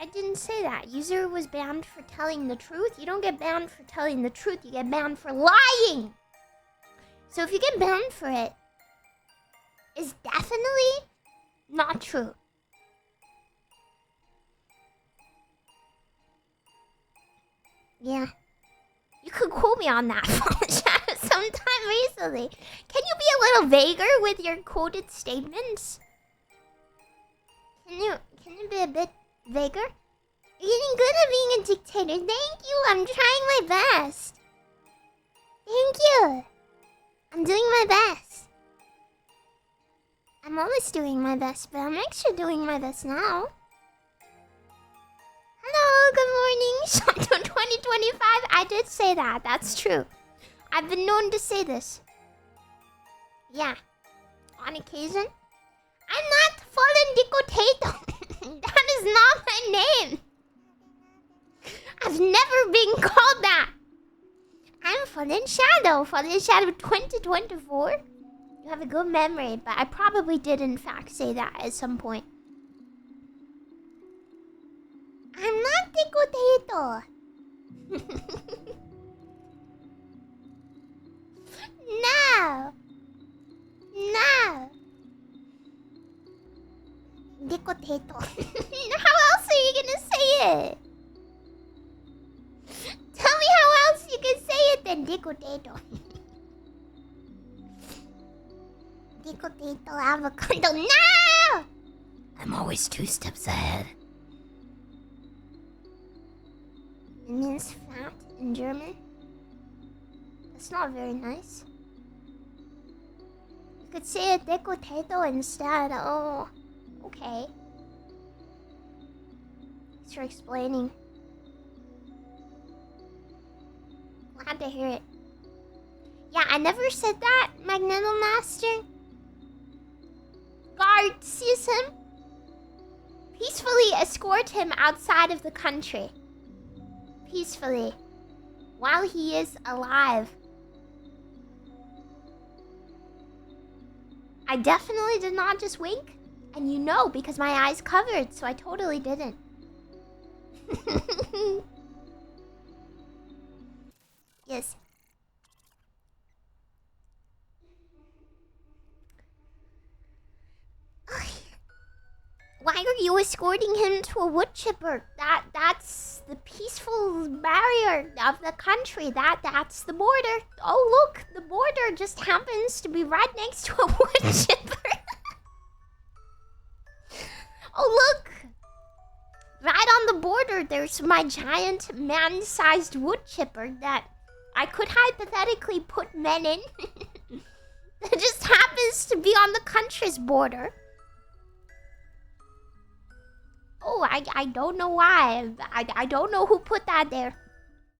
I didn't say that. User was banned for telling the truth. You don't get banned for telling the truth. You get banned for lying. So if you get banned for it, it's definitely not true. Yeah. You could quote me on that Fallenshadow sometime recently. Can you be a little vaguer with your quoted statements? Can you be a bit vaguer? You're getting good at being a dictator. Thank you. I'm trying my best. Thank you. I'm doing my best. I'm always doing my best, but I'm extra doing my best now. Hello, good morning. Shondo 2025. I did say that. That's true. I've been known to say this. Yeah. On occasion. I'm not Fallen Potato. That is not my name. I've never been called that. I'm Fallenshadow. Fallenshadow 2024. You have a good memory, but I probably did in fact say that at some point. I'm not the potato. No. No. The potato. How else are you gonna say it? Tell me how else you can say it than the potato. The potato avocado. No! I'm always 2 steps ahead. It means fat in German. That's not very nice. You could say a thick potato instead. Oh, okay. Thanks for explaining. Glad to hear it. Yeah, I never said that, Magneto Master. Guard sees him. Peacefully escort him outside of the country. Peacefully. While he is alive. I definitely did not just wink. And you know, because my eyes covered, so I totally didn't. Yes. Why are you escorting him to a woodchipper? That's the peaceful barrier of the country. That's the border. Oh look, the border just happens to be right next to a woodchipper. Oh look! Right on the border, there's my giant man-sized woodchipper that I could hypothetically put men in. That just happens to be on the country's border. Oh, I don't know why. I don't know who put that there.